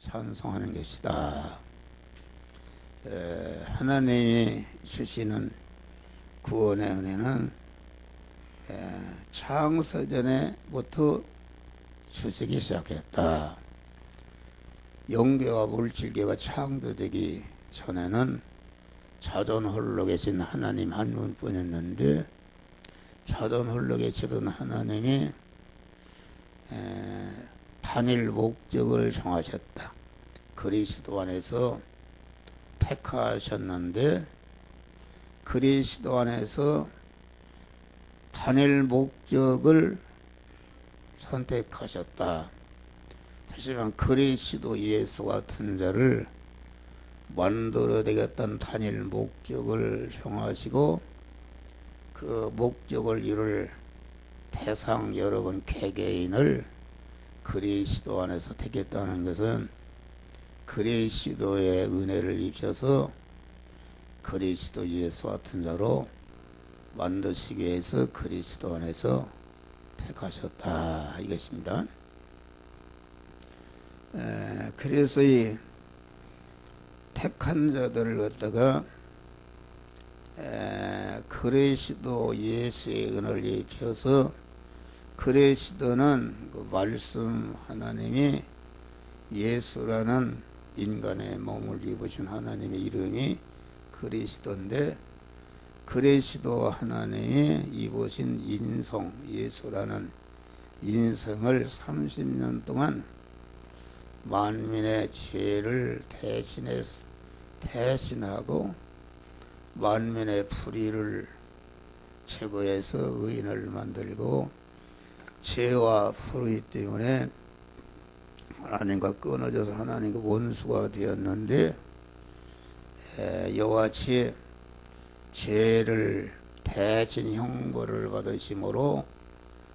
찬송하는 것이다. 하나님이 주시는 구원의 은혜는 창세전에부터 주시기 시작했다. 영계와 물질계가 창조되기 전에는 자존 홀로 계신 하나님 한 분뿐이었는데, 자존 홀로 계시던 하나님이 단일 목적을 정하셨다. 그리스도 안에서 택하셨는데, 그리스도 안에서 단일 목적을 선택하셨다. 다시 말하면 그리스도 예수 같은 자를 만들어야 되겠다는 단일 목적을 정하시고, 그 목적을 이룰 대상 여러분 개개인을 그리스도 안에서 택했다는 것은 그리스도의 은혜를 입혀서 그리스도 예수 같은 자로 만드시기 위해서 그리스도 안에서 택하셨다, 이것입니다. 그래서 이 택한 자들을 갖다가 그리스도 예수의 은혜를 입혀서, 그리스도는 그 말씀 하나님이 예수라는 인간의 몸을 입으신 하나님의 이름이 그리스도인데, 그리스도 하나님이 입으신 인성 예수라는 인성을 30년 동안 만민의 죄를 대신하고 만민의 불의를 제거해서 의인을 만들고, 죄와 불의 때문에 하나님과 끊어져서 하나님과 원수가 되었는데, 이와 같이 죄를 대신 형벌을 받으심으로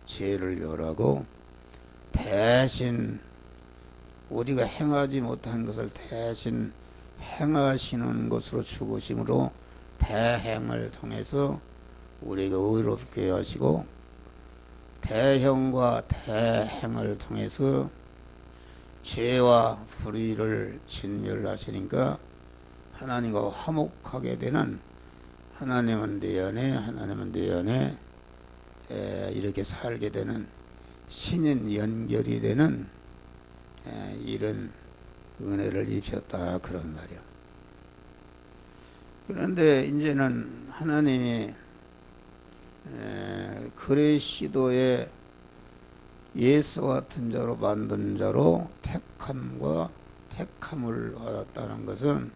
죄를 멸하고, 대신 우리가 행하지 못한 것을 대신 행하시는 것으로 죽으심으로 대행을 통해서 우리가 의롭게 하시고, 대형과 대행을 통해서 죄와 불의를 진멸하시니까 하나님과 화목하게 되는, 하나님은 내 안에 하나님은 내 안에 이렇게 살게 되는 신인 연결이 되는 이런 은혜를 입혔다, 그런 말이야. 그런데 이제는 하나님이 그리스도의 예수 같은 자로 만든 자로 택함을 받았다는 것은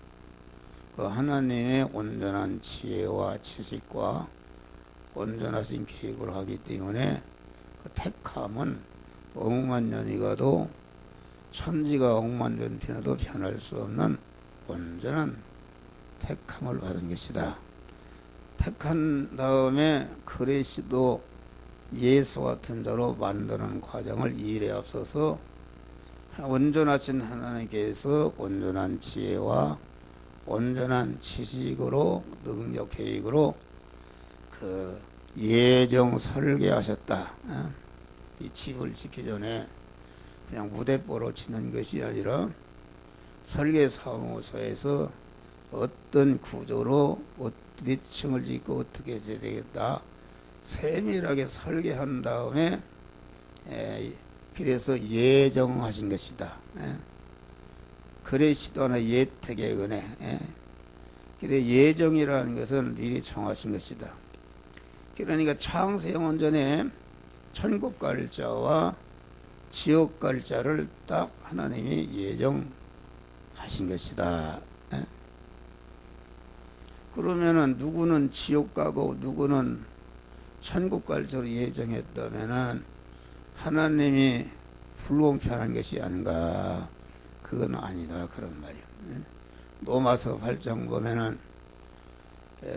그 하나님의 온전한 지혜와 지식과 온전하신 계획을 하기 때문에, 그 택함은 억만 년이 가도 천지가 억만 년 변해도 변할 수 없는 온전한 택함을 받은 것이다. 택한 다음에 그리스도 예수 같은 자로 만드는 과정을 일에 앞서서 온전하신 하나님께서 온전한 지혜와 온전한 지식으로 능력 계획으로 그 예정 설계하셨다. 이 집을 짓기 전에 그냥 무대뽀로 짓는 것이 아니라 설계사무소에서 어떤 구조로 몇 층을 짓고 어떻게 해야 되겠다 세밀하게 설계한 다음에 그래서 예정하신 것이다. 그리스도 안의 예택의 은혜. 그래 예정이라는 것은 미리 정하신 것이다. 그러니까 창세 영원 전에 천국 갈 자와 지옥 갈 자를 딱 하나님이 예정하신 것이다. 그러면은 누구는 지옥 가고 누구는 천국 갈 자로 예정했다면은 하나님이 불공평한 것이 아닌가? 그건 아니다, 그런 말이야. 로마서 8장 보면은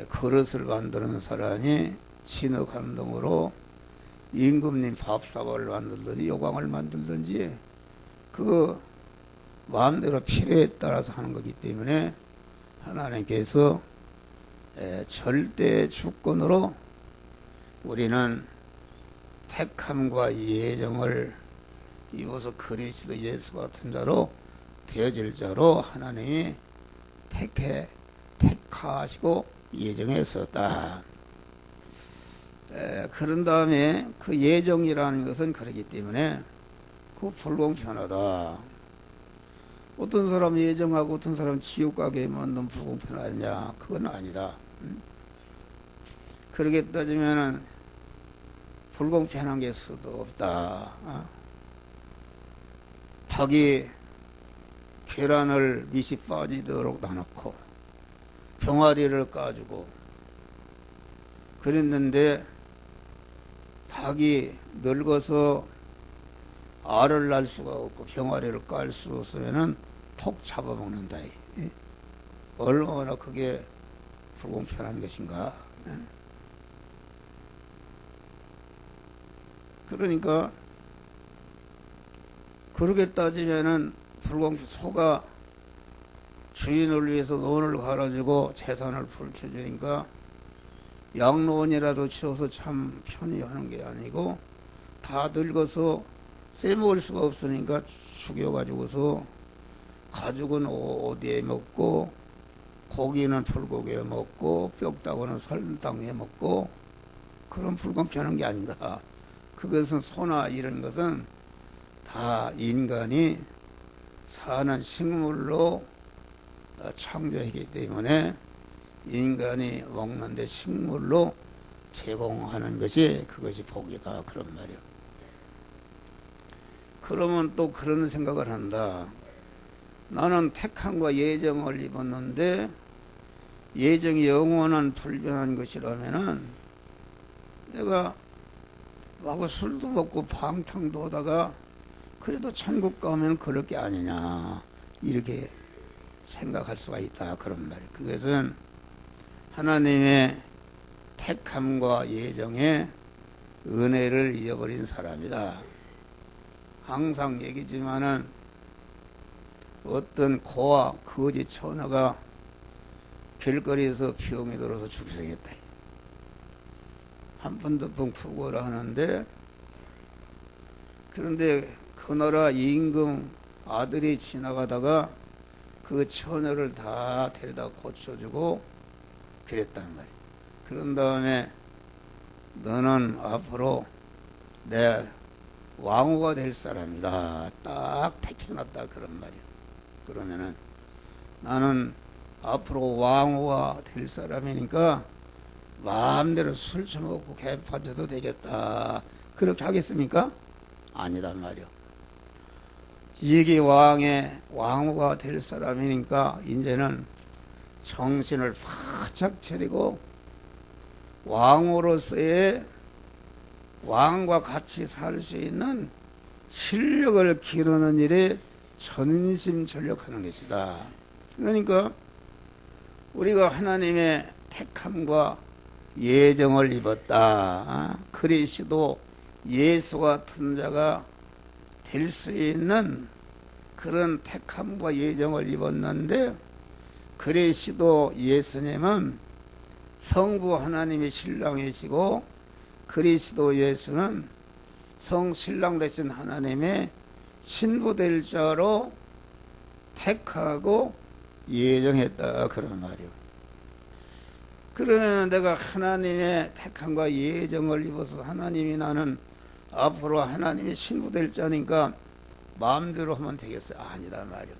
그릇을 만드는 사람이 진흙 한 덩으로 임금님 밥사발을 만들든지 요강을 만들든지 그 마음대로 필요에 따라서 하는 거기 때문에 하나님께서 절대 주권으로 우리는 택함과 예정을 입어서 그리스도 예수 같은 자로 되어질 자로 하나님이 택하시고 예정했었다. 그런 다음에 그 예정이라는 것은 그렇기 때문에 그 불공평하다. 어떤 사람 예정하고 어떤 사람 지옥 가게 만든 불공평하냐? 그건 아니다. 그렇게 따지면은 불공평한 게 수도 없다. 닭이 계란을 밑이 빠지도록 놔놓고 병아리를 까주고 그랬는데 닭이 늙어서 알을 낳을 수가 없고 병아리를 깔 수 없으면은 톡 잡아먹는다. 얼마나 그게 불공평한 것인가. 그러니까 그렇게 따지면은 소가 주인을 위해서 논을 갈아주고 재산을 불켜주니까 양로원이라도 지어서 참 편히 하는 게 아니고 다 늙어서 쎄먹을 수가 없으니까 죽여가지고서 가죽은 어디에 먹고 고기는 불고기에 먹고 뼈다고는 설탕에 먹고 그런 불공평한 게 아닌가. 그것은 소나 이런 것은 다 인간이 사는 식물로 창조했기 때문에 인간이 먹는데 식물로 제공하는 것이 그것이 복이다. 그런 말이야. 그러면 또 그런 생각을 한다. 나는 택함과 예정을 입었는데 예정이 영원한 불변한 것이라면은 내가 하고 술도 먹고 방탕도 하다가 그래도 천국 가면 그럴 게 아니냐 이렇게 생각할 수가 있다. 그런 말이에요. 그것은 하나님의 택함과 예정의 은혜를 잊어버린 사람이다. 항상 얘기지만은 어떤 고와 거짓 처녀가 길거리에서 병이 들어서 죽생했다. 한 푼 두 푼 구걸을 하는데 그런데 그 나라 임금 아들이 지나가다가 그 처녀를 다 데려다 고쳐주고 그랬단 말이야. 그런 다음에 너는 앞으로 내 왕후가 될 사람이다. 딱 택해놨다. 그런 말이야. 그러면은 나는 앞으로 왕후가 될 사람이니까 마음대로 술 처먹고 개파져도 되겠다. 그렇게 하겠습니까? 아니다 말이야. 이게 왕후가 될 사람이니까 이제는 정신을 바짝 차리고 왕으로서의 왕과 같이 살 수 있는 실력을 기르는 일에 전심전력하는 것이다. 그러니까 우리가 하나님의 택함과 예정을 입었다. 그리스도 예수 같은 자가 될 수 있는 그런 택함과 예정을 입었는데 그리스도 예수님은 성부 하나님의 신랑이시고 그리스도 예수는 성신랑 되신 하나님의 신부 될 자로 택하고 예정했다. 그런 말이요. 그러면 내가 하나님의 택함과 예정을 입어서 하나님이 나는 앞으로 하나님의 신부 될 자니까 마음대로 하면 되겠어요? 아니다 말이요.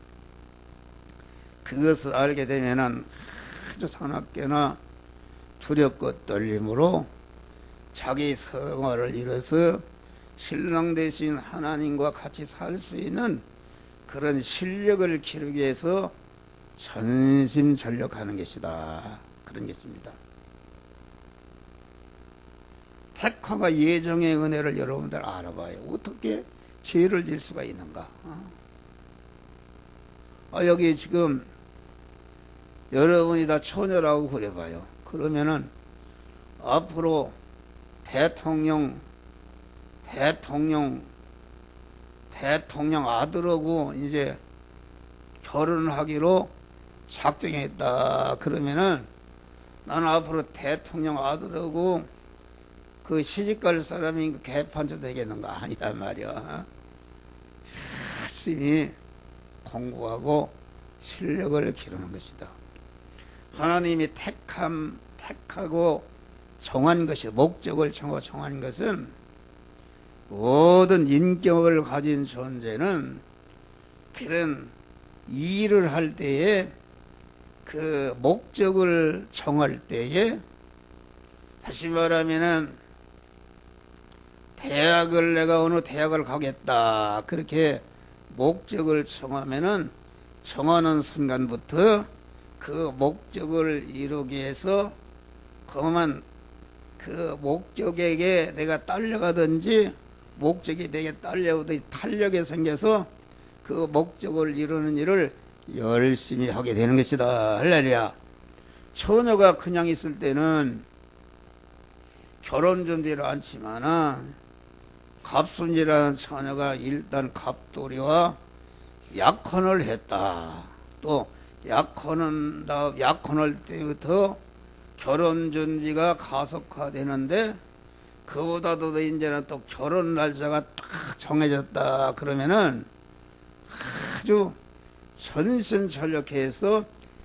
그것을 알게 되면은 아주 사납게나 두렵고 떨림으로 자기 성화를 이뤄서 신랑 대신 하나님과 같이 살 수 있는 그런 실력을 기르기 위해서 전심전력하는 것이다. 그런 것입니다. 택함과 예정의 은혜를 여러분들 알아봐요. 어떻게 죄를 질 수가 있는가? 여기 지금 여러분이 다 처녀라고 그래봐요. 그러면은 앞으로 대통령 아들하고 이제 결혼하기로 작정했다. 그러면은 나는 앞으로 대통령 아들하고 그 시집갈 사람이 개판처 되겠는가? 아니다 말이야. 열심히 공부하고 실력을 기르는 것이다. 하나님이 택하고 정한 것이, 목적을 정한 것은 모든 인격을 가진 존재는 그런 일을 할 때에 그 목적을 정할 때에, 다시 말하면은 대학을 내가 어느 대학을 가겠다 그렇게 목적을 정하면은 정하는 순간부터 그 목적을 이루기 위해서 그만 그 목적에게 내가 딸려가든지 목적이 내게 딸려오든지 탄력이 생겨서 그 목적을 이루는 일을 열심히 하게 되는 것이다. 할렐루야. 처녀가 그냥 있을 때는 결혼 준비를 않지만은 갑순이라는 처녀가 일단 갑돌이와 약혼을 했다. 또 약혼할 때부터 결혼 준비가 가속화되는데, 그보다도 이제는 또 결혼 날짜가 딱 정해졌다 그러면은 아주 전심전력해서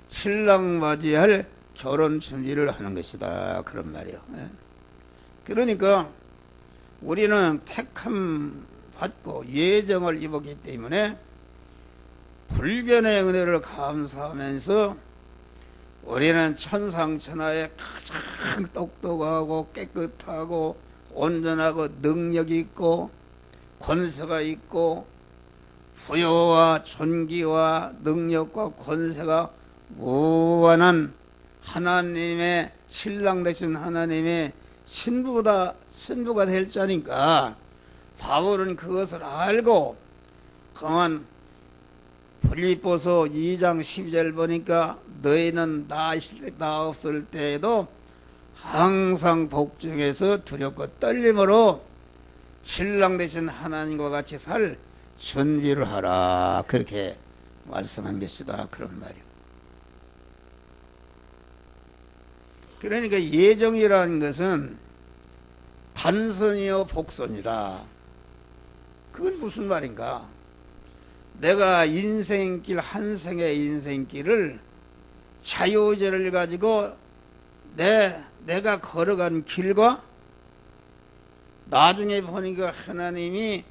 신랑 맞이할 결혼 준비를 하는 것이다 그런 말이에요. 그러니까 우리는 택함 받고 예정을 입었기 때문에 불변의 은혜를 감사하면서 우리는 천상천하에 가장 똑똑하고 깨끗하고 온전하고 능력이 있고 권세가 있고 부여와 존귀와 능력과 권세가 무한한 하나님의 신랑 되신 하나님의 신부가 될 자니까, 바울은 그것을 알고 그만 빌립보서 2장 12절 보니까 너희는 나 없을 때에도 항상 복중에서 두렵고 떨림으로 신랑 되신 하나님과 같이 살 준비를 하라 그렇게 말씀한 것이다 그런 말이에요. 그러니까 예정이라는 것은 단선이요 복선이다. 그건 무슨 말인가? 내가 인생길, 한 생의 인생길을 자유의지를 가지고 내가 걸어간 길과 나중에 보니까 하나님이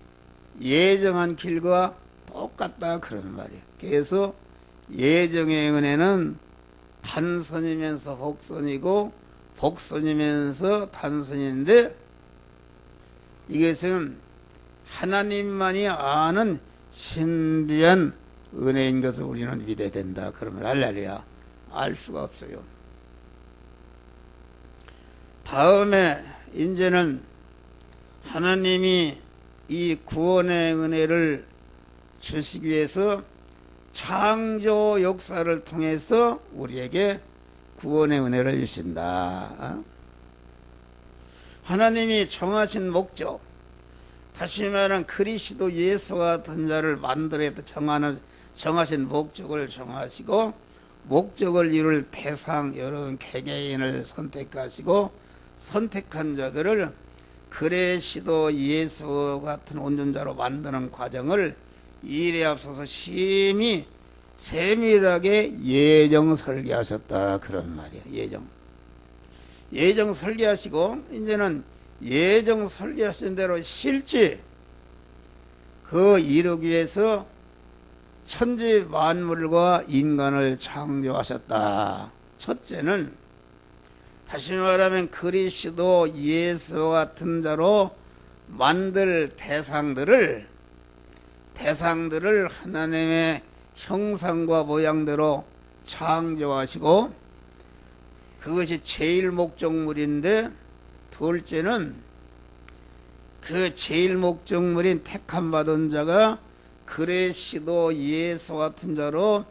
예정한 길과 똑같다 그런 말이에요. 그래서 예정의 은혜는 단선이면서 복선이고 복선이면서 단선인데, 이것은 하나님만이 아는 신비한 은혜인 것을 우리는 믿어야 된다. 그러면 할렐루야. 알 수가 없어요. 다음에 이제는 하나님이 이 구원의 은혜를 주시기 위해서 창조 역사를 통해서 우리에게 구원의 은혜를 주신다. 하나님이 정하신 목적, 다시 말하면 그리스도 예수와 같은 자를 만들어 정하신 목적을 정하시고, 목적을 이룰 대상 여러 개개인을 선택하시고, 선택한 자들을 그리스도 예수 같은 온전자로 만드는 과정을 이래 앞서서 심히 세밀하게 예정 설계하셨다 그런 말이에요. 예정 설계하시고, 이제는 예정 설계하신 대로 실제 그 이루기 위해서 천지 만물과 인간을 창조하셨다. 첫째는 다시 말하면 그리스도 예수 같은 자로 만들 대상들을 하나님의 형상과 모양대로 창조하시고, 그것이 제일 목적물인데, 둘째는 그 제일 목적물인 택함 받은 자가 그리스도 예수 같은 자로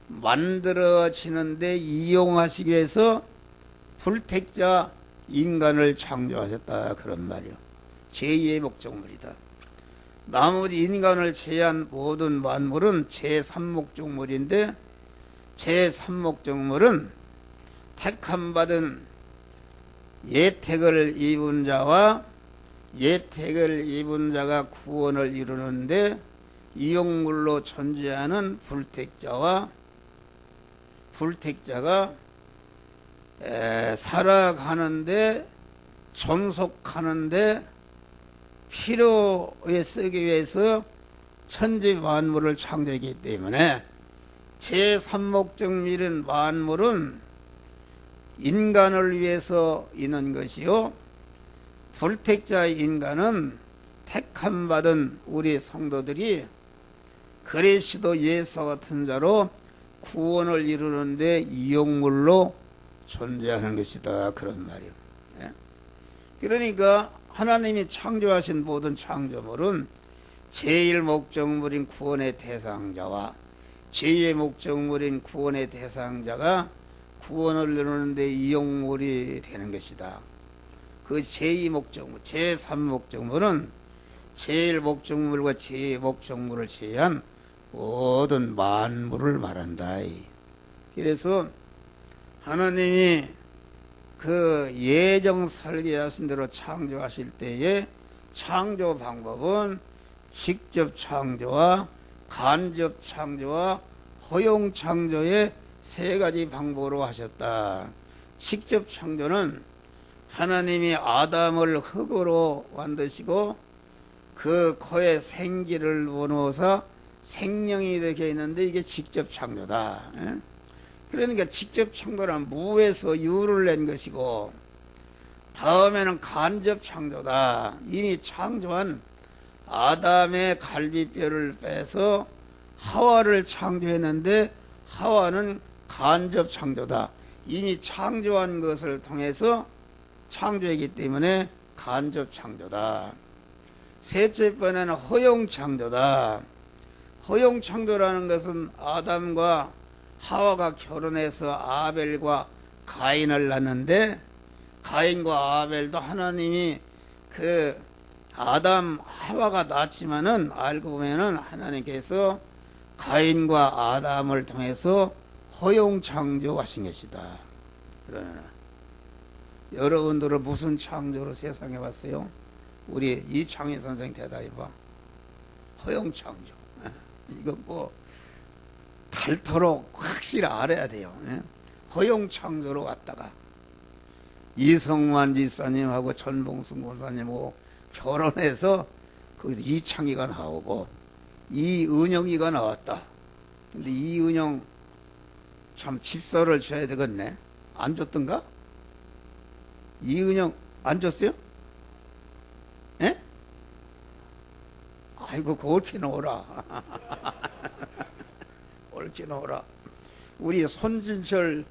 만들어지는데 이용하시기 위해서 불택자 인간을 창조하셨다 그런 말이요. 제2의 목적물이다. 나머지 인간을 제한 모든 만물은 제3목적물인데, 제3목적물은 택함 받은 예택을 입은 자와 예택을 입은 자가 구원을 이루는데, 이용물로 존재하는 불택자가 살아가는데 존속하는데 필요에 쓰기 위해서 천지 만물을 창조했기 때문에 제3목적 만물은 인간을 위해서 있는 것이요, 불택자 인간은 택함받은 우리 성도들이 그리스도 예수와 같은 자로 구원을 이루는데 이용물로 존재하는 것이다, 그런 말이요. 그러니까 하나님이 창조하신 모든 창조물은 제1 목적물인 구원의 대상자와 제2의 목적물인 구원의 대상자가 구원을 이루는데 이용물이 되는 것이다. 그 제2 목적물, 제3 목적물은 제1 목적물과 제2 목적물을 제외한 모든 만물을 말한다. 그래서 하나님이 그 예정 설계하신 대로 창조하실 때의 창조 방법은 직접 창조와 간접 창조와 허용 창조의 세 가지 방법으로 하셨다. 직접 창조는 하나님이 아담을 흙으로 만드시고 그 코에 생기를 부어넣어서 생명이 되게 했는데 이게 직접 창조다. 그러니까 직접 창조란 무에서 유를 낸 것이고, 다음에는 간접 창조다. 이미 창조한 아담의 갈비뼈를 빼서 하와를 창조했는데 하와는 간접 창조다. 이미 창조한 것을 통해서 창조했기 때문에 간접 창조다. 셋째 번에는 허용 창조다. 허용 창조라는 것은 아담과 하와가 결혼해서 아벨과 가인을 낳는데, 가인과 아벨도 하나님이 그 아담 하와가 낳았지만은 알고 보면은 하나님께서 가인과 아담을 통해서 허용 창조하신 것이다. 그러면 여러분들은 무슨 창조로 세상에 왔어요? 우리 이창희 선생 대답해봐. 허용 창조. 이거 뭐 닳도록 확실히 알아야 돼요. 허용 창조로 왔다가 이성만 지사님하고 전봉순 권사님하고 결혼해서 거기서 이창희가 나오고 이은영이가 나왔다. 근데 이은영 참 집사를 줘야 되겠네. 안 줬던가? 이은영 안 줬어요? 예? 아이고, 그 옳게 놓으라. 옳게 놓으라. 우리 손진철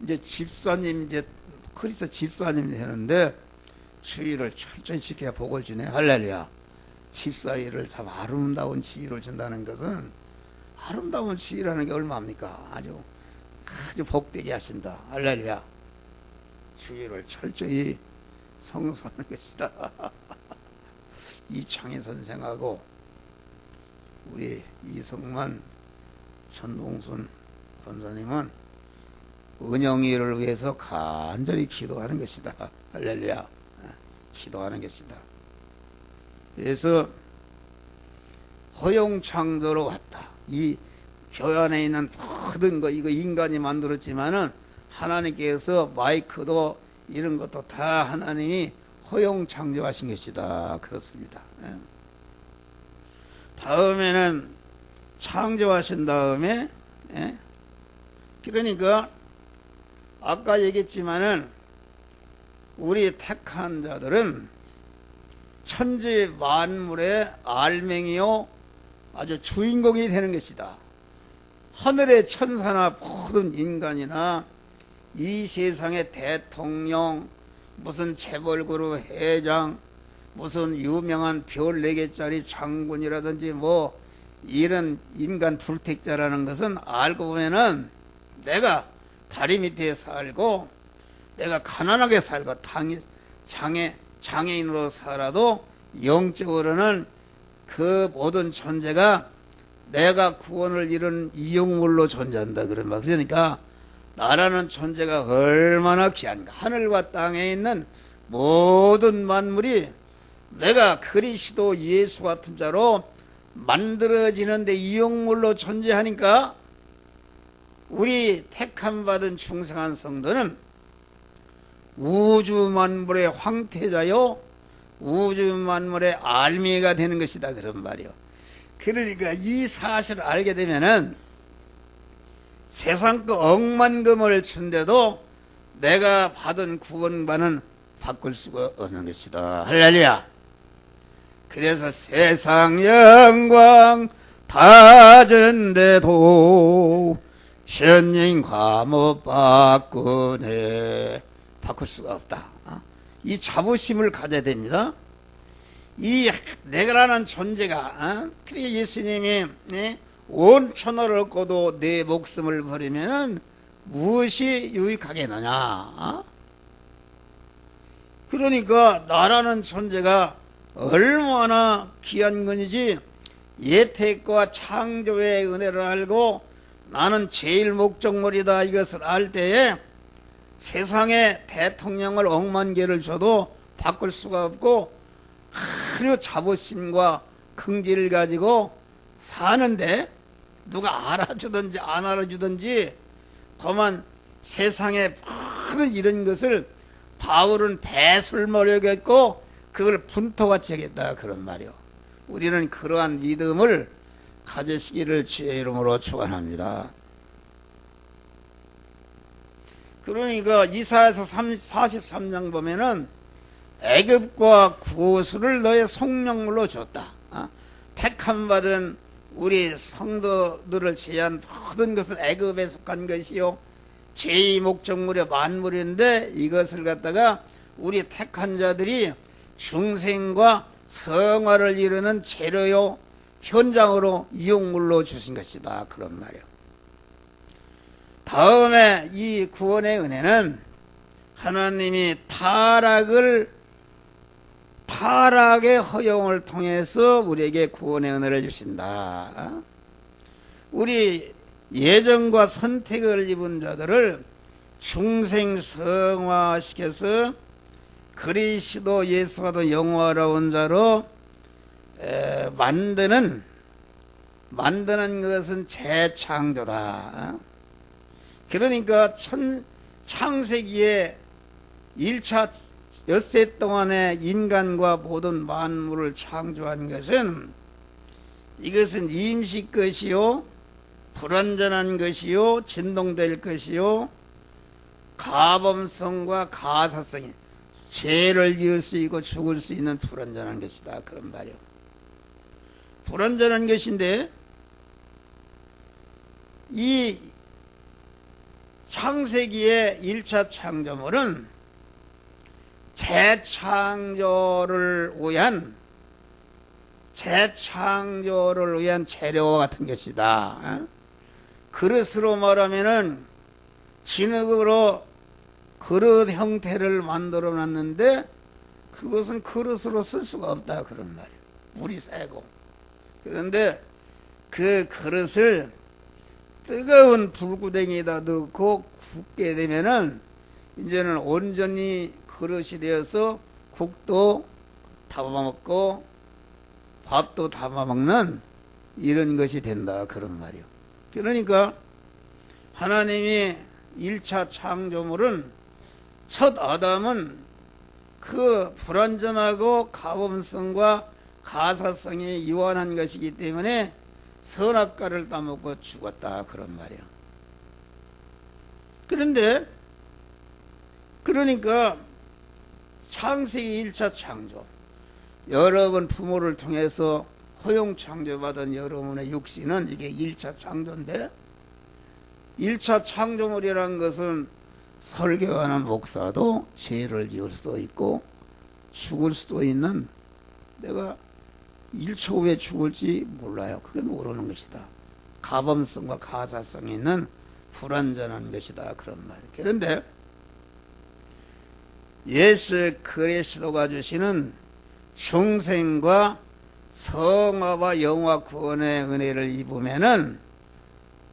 이제 집사님, 이제 그리스도 집사님 되는데 주의를 철저히 지켜야 복을 주네. 할렐루야. 집사 일을 참 아름다운 지위를 준다는 것은, 아름다운 지위라는 게 얼마입니까? 아주 복되게 하신다. 할렐루야. 주의를 철저히 성수하는 것이다. 이창희 선생하고 우리 이성만 전봉순 권사님은 은영이를 위해서 간절히 기도하는 것이다. 할렐루야. 기도하는 것이다. 그래서 허용 창조로 왔다. 이 교회 안에 있는 모든 거 이거 인간이 만들었지만은 하나님께서 마이크도 이런 것도 다 하나님이 허용 창조하신 것이다. 그렇습니다. 다음에는 창조하신 다음에, 그러니까 아까 얘기했지만은 우리 택한 자들은 천지 만물의 알맹이요 아주 주인공이 되는 것이다. 하늘의 천사나 모든 인간이나 이 세상의 대통령, 무슨 재벌그룹 회장, 무슨 유명한 별 4개짜리 장군이라든지 뭐 이런 인간 불택자라는 것은 알고 보면은 내가 다리 밑에 살고 내가 가난하게 살고 장애인으로 살아도 영적으로는 그 모든 존재가 내가 구원을 이룬 이용물로 존재한다. 그런 말. 그러니까 나라는 존재가 얼마나 귀한가. 하늘과 땅에 있는 모든 만물이 내가 그리스도 예수 같은 자로 만들어지는데 이용물로 존재하니까 우리 택함받은 충성한 성도는 우주 만물의 황태자요 우주 만물의 알미가 되는 것이다 그런 말이요. 그러니까 이 사실을 알게 되면은 세상 그 억만금을 준데도 내가 받은 구원과는 바꿀 수가 없는 것이다. 할렐루야. 그래서 세상 영광 다 준데도 현인과 못 바꾸네. 바꿀 수가 없다. 이 자부심을 가져야 됩니다. 이 내가라는 존재가 그래 예수님이 온 천하를 얻고도 내 목숨을 버리면은 무엇이 유익하겠느냐. 그러니까 나라는 존재가 얼마나 귀한 것이지. 예택과 창조의 은혜를 알고 나는 제일 목적물이다 이것을 알 때에 세상에 대통령을 억만 개를 줘도 바꿀 수가 없고 아주 자부심과 긍지를 가지고 사는데 누가 알아주든지 안 알아주든지 다만 세상에 많은 이런 것을 바울은 배설물로 여겼고 그걸 분토같이 여겼다 그런 말이요. 우리는 그러한 믿음을 가지시기를 주의 이름으로 축원합니다. 그러니까 이사야서 43장 보면은 애굽과 구스를 너의 성령물로 줬다. 택함받은 우리 성도들을 제한 모든 것은 애굽에 속한 것이요 제2 목적물의 만물인데 이것을 갖다가 우리 택한 자들이 중생과 성화를 이루는 재료요 현장으로 이용물로 주신 것이다 그런 말이에요. 다음에 이 구원의 은혜는 하나님이 타락의 허용을 통해서 우리에게 구원의 은혜를 주신다. 우리 예정과 선택을 입은 자들을 중생성화시켜서 그리스도 예수와도 영화로운 자로 만드는 것은 재창조다. 그러니까 창세기에 1차 엿새 동안에 인간과 모든 만물을 창조한 것은 이것은 임시 것이요 불완전한 것이요 진동될 것이요 가범성과 가사성이 죄를 지을 수 있고 죽을 수 있는 불완전한 것이다 그런 말이요. 불완전한 것인데 이 창세기의 1차 창조물은 재창조를 위한 재료와 같은 것이다. 그릇으로 말하면은 진흙으로 그릇 형태를 만들어 놨는데 그것은 그릇으로 쓸 수가 없다 그런 말이에요. 물이 새고. 그런데 그 그릇을 뜨거운 불구덩이에다 넣고 굽게 되면은 이제는 온전히 그릇이 되어서 국도 담아먹고 밥도 담아먹는 이런 것이 된다 그런 말이요. 그러니까 하나님이 1차 창조물은 첫 아담은 그 불완전하고 가범성과 가사성이 유한한 것이기 때문에 선악과를 따먹고 죽었다 그런 말이에요. 그러니까 창세기 1차 창조 여러분 부모를 통해서 허용 창조받은 여러분의 육신은 이게 1차 창조인데 1차 창조물이라는 것은 설교하는 목사도 죄를 지을 수도 있고 죽을 수도 있는 내가 1초 후에 죽을지 몰라요. 그게 모르는 것이다. 가범성과 가사성이 있는 불완전한 것이다 그런 말이에요. 그런데 예수 그리스도가 주시는 중생과 성화와 영화 구원의 은혜를 입으면은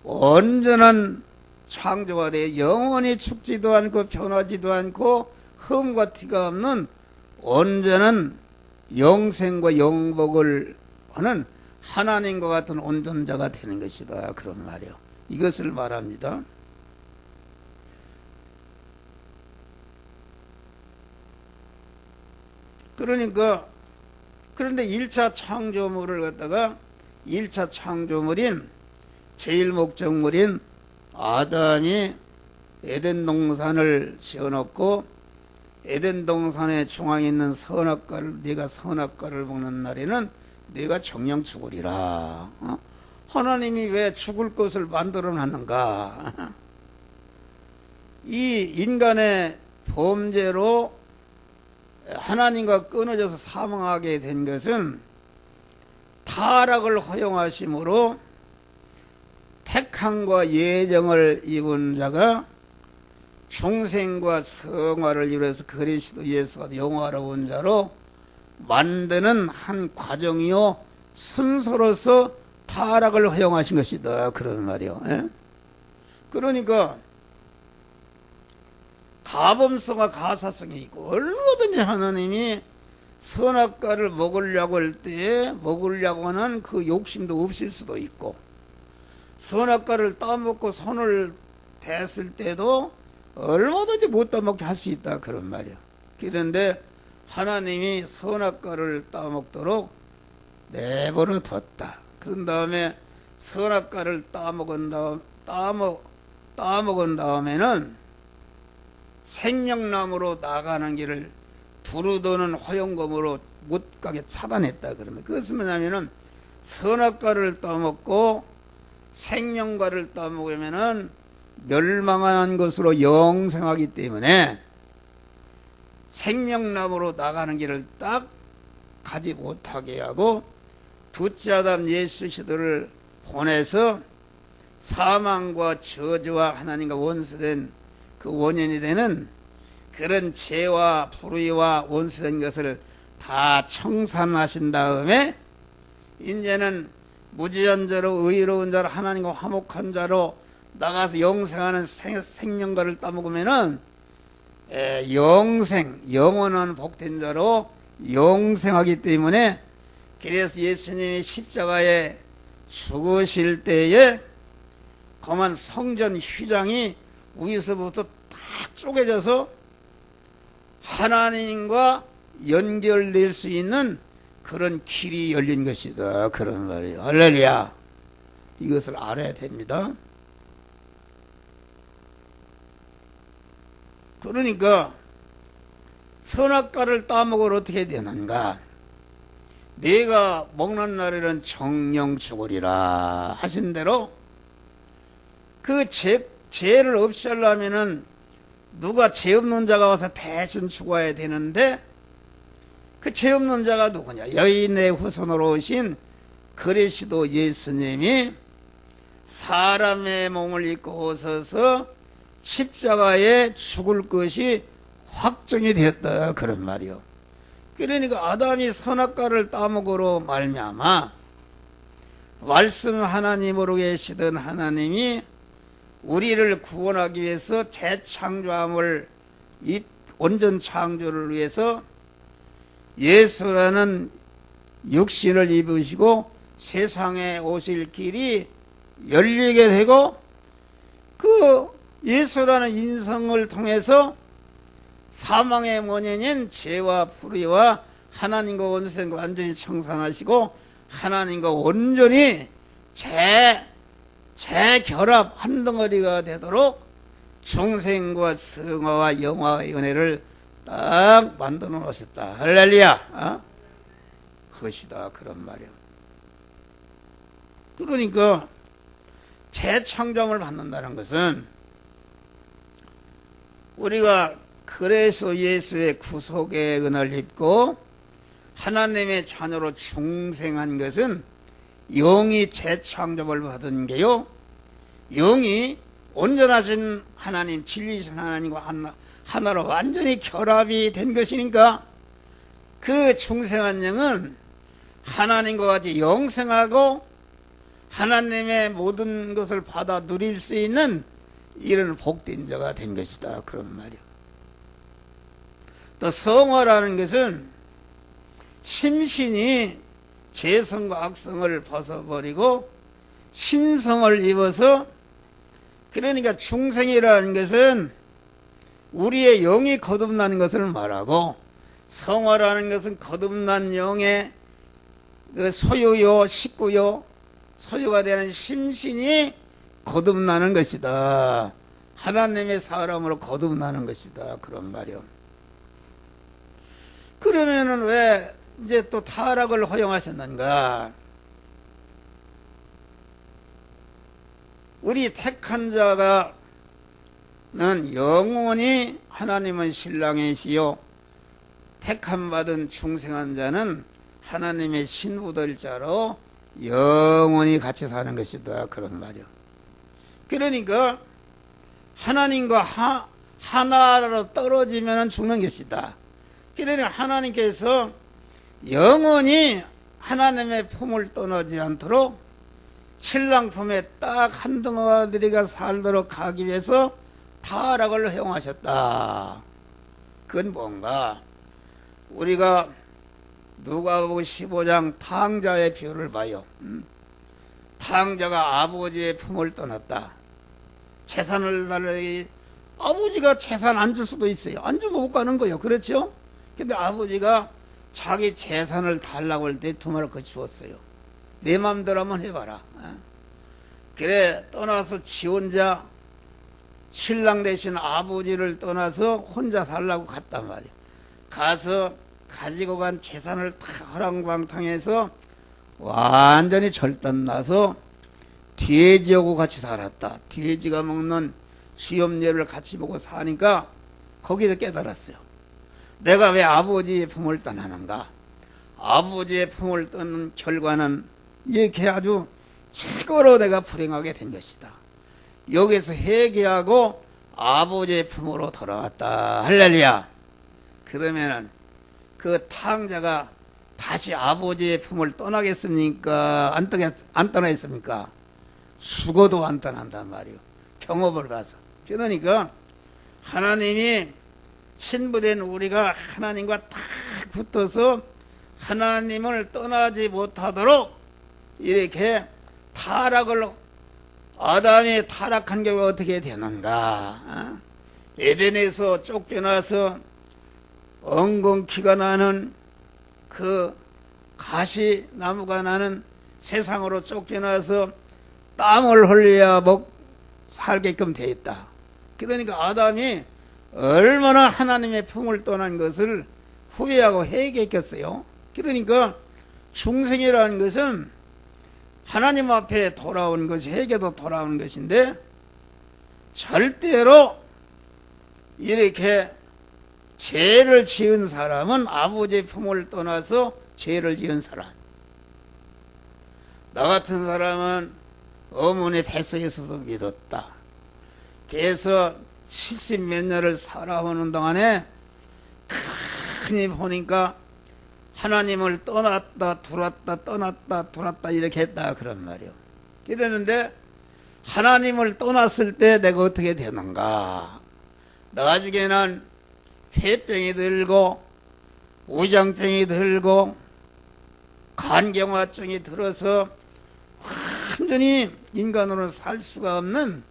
온전한 창조가 되어 영원히 죽지도 않고 변하지도 않고 흠과 티가 없는 온전한 영생과 영복을 하는 하나님과 같은 온전자가 되는 것이다. 그런 말이요. 이것을 말합니다. 그러니까 그런데 1차 창조물을 갖다가 1차 창조물인 제일 목적물인 아담이 에덴 동산을 지어놓고 에덴 동산의 중앙에 있는 선악과를 네가 선악과를 먹는 날에는 네가 정령 죽으리라. 하나님이 왜 죽을 것을 만들어 놨는가? 이 인간의 범죄로 하나님과 끊어져서 사망하게 된 것은 타락을 허용하심으로 택함과 예정을 입은 자가 중생과 성화를 이루어서 그리스도 예수가 영화로운 자로 만드는 한 과정이요 순서로서 타락을 허용하신 것이다. 그런 말이요. 예? 그러니까 가범성과 가사성이 있고 얼마든지 하나님이 선악과를 먹으려고 할 때에 먹으려고 하는 그 욕심도 없을 수도 있고 선악과를 따먹고 손을 댔을 때도 얼마든지 못 따먹게 할 수 있다. 그런 말이야. 그런데 하나님이 선악과를 따먹도록 내버려 뒀다. 그런 다음에 선악과를 따먹은 다음에는 생명나무로 나가는 길을 두루도는 허용검으로 못 가게 차단했다. 그러면 그것은 뭐냐면은 선악과를 따먹고 생명과를 따먹으면은 멸망한 것으로 영생하기 때문에 생명나무로 나가는 길을 딱 가지 못하게 하고 둘째 아담 예수 시대를 보내서 사망과 저주와 하나님과 원수된 그 원인이 되는 그런 죄와 불의와 원수된 것을 다 청산하신 다음에 이제는 무지연자로 의로운 자로 하나님과 화목한 자로 나가서 영생하는 생명과를 따먹으면은 영생, 영원한 복된 자로 영생하기 때문에 그래서 예수님이 십자가에 죽으실 때에 그만 성전 휘장이 위에서부터 다 쪼개져서 하나님과 연결될 수 있는 그런 길이 열린 것이다. 그런 말이에요. 할렐루야. 이것을 알아야 됩니다. 그러니까 선악과를 따먹으러 어떻게 되는가? 내가 먹는 날에는 정령 죽으리라 하신 대로 그 죄를 없이 하려면은 누가 죄 없는 자가 와서 대신 죽어야 되는데 그 죄 없는 자가 누구냐? 여인의 후손으로 오신 그리스도 예수님이 사람의 몸을 입고 오셔서 십자가에 죽을 것이 확정이 되었다. 그런 말이요. 그러니까 아담이 선악과를 따먹으로 말미암아 말씀 하나님으로 계시던 하나님이 우리를 구원하기 위해서 재창조함을 온전 창조를 위해서 예수라는 육신을 입으시고 세상에 오실 길이 열리게 되고 그 예수라는 인성을 통해서 사망의 원인인 죄와 불의와 하나님과 원수된 걸 완전히 청산하시고 하나님과 온전히 재결합 한 덩어리가 되도록 중생과 성화와 영화의 은혜를 딱 만들어 놓으셨다. 할렐루야. 그것이다. 그런 말이야. 그러니까 재창조함을 받는다는 것은 우리가 그래서 예수의 구속의 은혜를 입고 하나님의 자녀로 중생한 것은 영이 재창조를 받은 게요. 영이 온전하신 하나님, 진리신 하나님과 하나로 완전히 결합이 된 것이니까 그 중생한 영은 하나님과 같이 영생하고 하나님의 모든 것을 받아 누릴 수 있는 이런 복된 자가 된 것이다. 그런 말이요. 또 성화라는 것은 심신이 재성과 악성을 벗어버리고 신성을 입어서, 그러니까 중생이라는 것은 우리의 영이 거듭나는 것을 말하고, 성화라는 것은 거듭난 영의 그 소유요, 식구요, 소유가 되는 심신이 거듭나는 것이다. 하나님의 사람으로 거듭나는 것이다. 그런 말이요. 그러면은 왜 이제 또 타락을 허용하셨는가? 우리 택한 자가는 영원히 하나님은 신랑이시요, 택함 받은 중생한 자는 하나님의 신부될 자로 영원히 같이 사는 것이다. 그런 말이요. 그러니까 하나님과 하나로 떨어지면 죽는 것이다. 그러니까 하나님께서 영원히 하나님의 품을 떠나지 않도록 신랑 품에 딱 한 덩어리가 살도록 하기 위해서 타락을 허용하셨다. 그건 뭔가? 우리가 누가복음 15장 탕자의 비유를 봐요. 탕자가 아버지의 품을 떠났다. 재산을 달라기, 아버지가 재산 안 줄 수도 있어요. 안 주면 못 가는 거예요. 그렇죠? 근데 아버지가 자기 재산을 달라고 할 때 두 말을 거치웠어요. 내 맘대로 한번 해봐라. 그래, 떠나서 지 혼자 신랑 대신 아버지를 떠나서 혼자 살라고 갔단 말이야. 가서 가지고 간 재산을 다 허랑방탕해서 완전히 절단나서 돼지하고 같이 살았다. 돼지가 먹는 쥐염례를 같이 보고 사니까 거기서 깨달았어요. 내가 왜 아버지의 품을 떠나는가? 아버지의 품을 떠는 결과는 이렇게 아주 최고로 내가 불행하게 된 것이다. 여기서 회개하고 아버지의 품으로 돌아왔다. 할렐루야. 그러면은 그 탕자가 다시 아버지의 품을 떠나겠습니까? 안 떠나겠습니까? 죽어도 안 떠난단 말이에요. 경업을 가서. 그러니까 하나님이 신부된 우리가 하나님과 딱 붙어서 하나님을 떠나지 못하도록 이렇게 타락을, 아담이 타락한 게 어떻게 되는가? 에덴에서 쫓겨나서 엉겅퀴가 나는 그 가시나무가 나는 세상으로 쫓겨나서 땀을 흘려야 살게끔 되어 있다. 그러니까 아담이 얼마나 하나님의 품을 떠난 것을 후회하고 회개했겠어요. 그러니까 중생이라는 것은 하나님 앞에 돌아온 것이, 회개도 돌아온 것인데, 절대로 이렇게 죄를 지은 사람은 아버지의 품을 떠나서 죄를 지은 사람. 나 같은 사람은 어머니 뱃속에서도 믿었다. 그래서 70 몇 년을 살아오는 동안에 흔히 보니까 하나님을 떠났다 들어왔다 떠났다 들어왔다 이렇게 했다 그런 말이요. 이러는데 하나님을 떠났을 때 내가 어떻게 되는가? 나중에는 폐병이 들고 우장병이 들고 간경화증이 들어서 완전히 인간으로는 살 수가 없는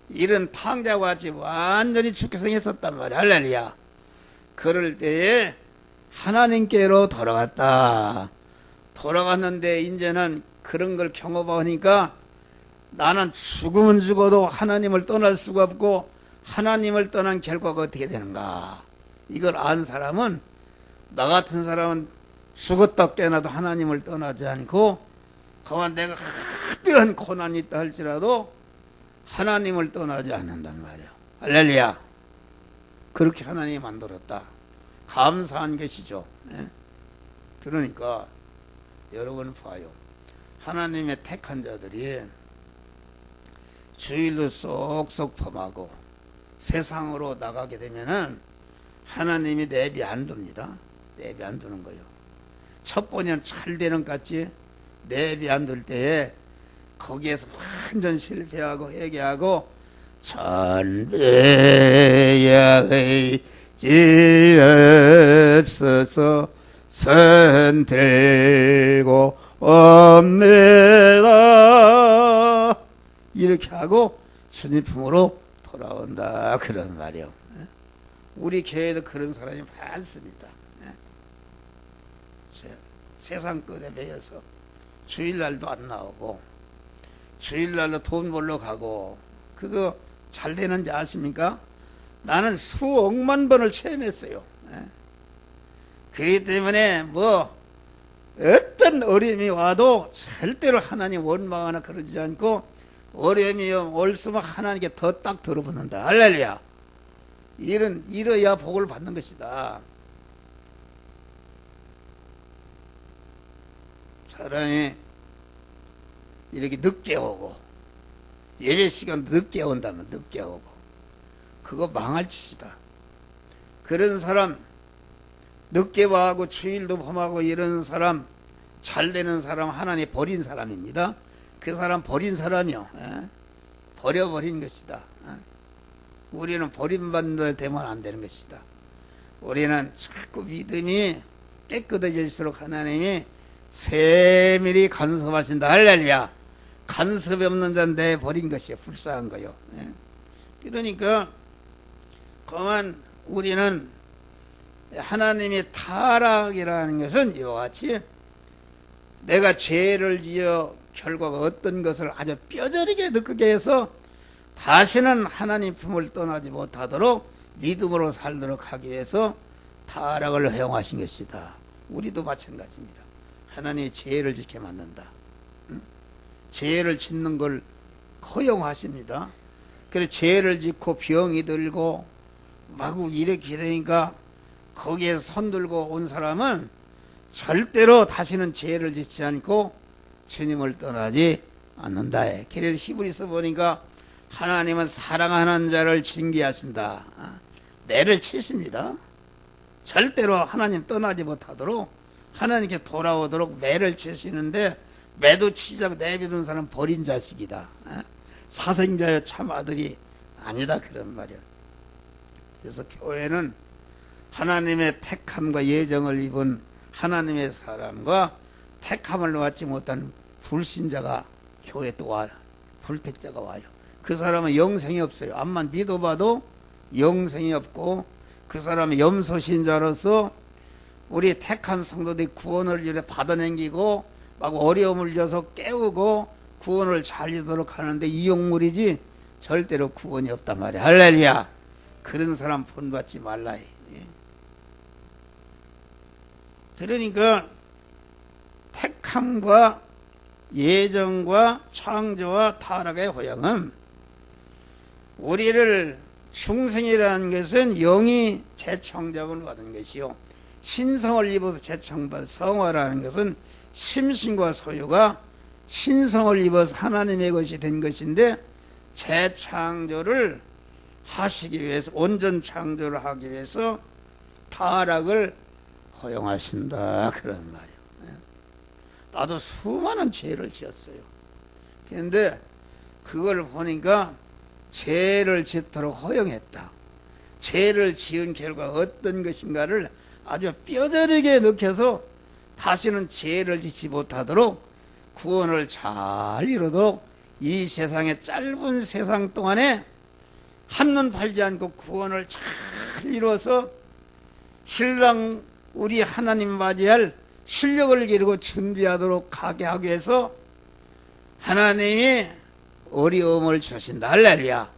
이런 탕자와 같이 완전히 죽게 생겼었단 말이야. 할렐루야. 그럴 때에 하나님께로 돌아갔다. 돌아갔는데 이제는 그런 걸 경험하니까 나는 죽으면 죽어도 하나님을 떠날 수가 없고 하나님을 떠난 결과가 어떻게 되는가. 이걸 안 사람은, 나 같은 사람은 죽었다 깨어나도 하나님을 떠나지 않고 그만 내가 헛되한 고난이 있다 할지라도 하나님을 떠나지 않는단 말이야. 할렐루야. 그렇게 하나님이 만들었다. 감사한 것이죠. 그러니까 여러분 봐요. 하나님의 택한 자들이 주일로 쏙쏙 범하고 세상으로 나가게 되면은 하나님이 내비 안 둡니다. 내비 안 두는 거예요. 첫 번째는 잘 되는 것 같지? 내비 안 둘 때에 거기에서 완전 실패하고 회개하고 전배야의 지없어서 손 들고 옵니다. 이렇게 하고 주님 품으로 돌아온다 그런 말이요. 우리 교회도 그런 사람이 많습니다. 세상 끝에 매여서 주일날도 안 나오고 주일날로 돈 벌러 가고 그거 잘 되는지 아십니까? 나는 수억만 번을 체험했어요. 그렇기 때문에 뭐 어떤 어려움이 와도 절대로 하나님 원망하나 그러지 않고 어려움이 올수록 하나님께 더 딱 들어붙는다. 할렐루야. 이러야 복을 받는 것이다. 사람이 이렇게 늦게 오고 예배 시간 늦게 온다면 늦게 오고 그거 망할 짓이다. 그런 사람 늦게 와고 주일도 범하고 이런 사람 잘 되는 사람 하나님 버린 사람입니다. 그 사람 버린 사람이요. 버려버린 것이다. 우리는 버림받는 되면 안 되는 것이다. 우리는 자꾸 믿음이 깨끗해질수록 하나님이 세밀히 간섭하신다. 할렐루야. 간섭이 없는 자는 내버린 것이에요. 불쌍한 거요. 그러니까 그만 우리는 하나님의 타락이라는 것은 이와 같이 내가 죄를 지어 결과가 어떤 것을 아주 뼈저리게 느끼게 해서 다시는 하나님 품을 떠나지 못하도록 믿음으로 살도록 하기 위해서 타락을 허용하신 것이다. 우리도 마찬가지입니다. 하나님이 죄를 짓게 만든다. 죄를 짓는 걸 허용하십니다. 그래서 죄를 짓고 병이 들고 마구 이렇게 되니까 거기에 손 들고 온 사람은 절대로 다시는 죄를 짓지 않고 주님을 떠나지 않는다. 그래서 히브리서 보니까 하나님은 사랑하는 자를 징계하신다. 매를 치십니다. 절대로 하나님 떠나지 못하도록 하나님께 돌아오도록 매를 치시는데 매도 치자고 내비둔 사람 버린 자식이다. 사생자여 참 아들이 아니다 그런 말이야. 그래서 교회는 하나님의 택함과 예정을 입은 하나님의 사람과 택함을 받지 못한 불신자가 교회에 또 와요. 불택자가 와요. 그 사람은 영생이 없어요. 암만 믿어봐도 영생이 없고 그 사람은 염소신자로서 우리 택한 성도들이 구원을 이래 받아넘기고 막 어려움을 줘서 깨우고 구원을 잘 이루도록 하는데 이용물이지 절대로 구원이 없단 말이야. 할렐루야. 그런 사람 본받지 말라. 그러니까 택함과 예정과 창조와 타락의 호영은 우리를 중생이라는 것은 영이 재청정을 받은 것이요 신성을 입어서 재청받은 성화라는 것은 심신과 소유가 신성을 입어서 하나님의 것이 된 것인데 재창조를 하시기 위해서 온전 창조를 하기 위해서 타락을 허용하신다 그런 말이에요. 나도 수많은 죄를 지었어요. 그런데 그걸 보니까 죄를 짓도록 허용했다. 죄를 지은 결과 어떤 것인가를 아주 뼈저리게 느껴서 다시는 죄를 짓지 못하도록 구원을 잘 이루도록 이 세상의 짧은 세상 동안에 한눈 팔지 않고 구원을 잘 이루어서 신랑 우리 하나님 맞이할 실력을 기르고 준비하도록 가게 하기 위해서 하나님이 어려움을 주신다. 할렐루야.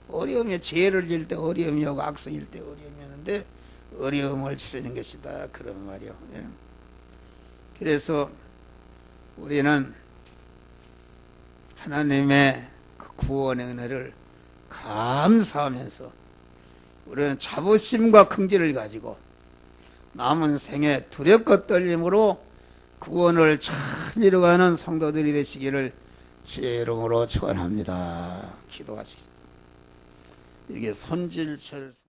어려움이 죄를 질 때 어려움이 오고 악성일 때 어려움이 오는데 어려움을 주시는 것이다 그런 말이요. 그래서 우리는 하나님의 그 구원의 은혜를 감사하면서 우리는 자부심과 긍지를 가지고 남은 생에 두렵고 떨림으로 구원을 잘 이루어가는 성도들이 되시기를 주의 이름으로 축원합니다. 기도하시겠습니다. 이게 손질철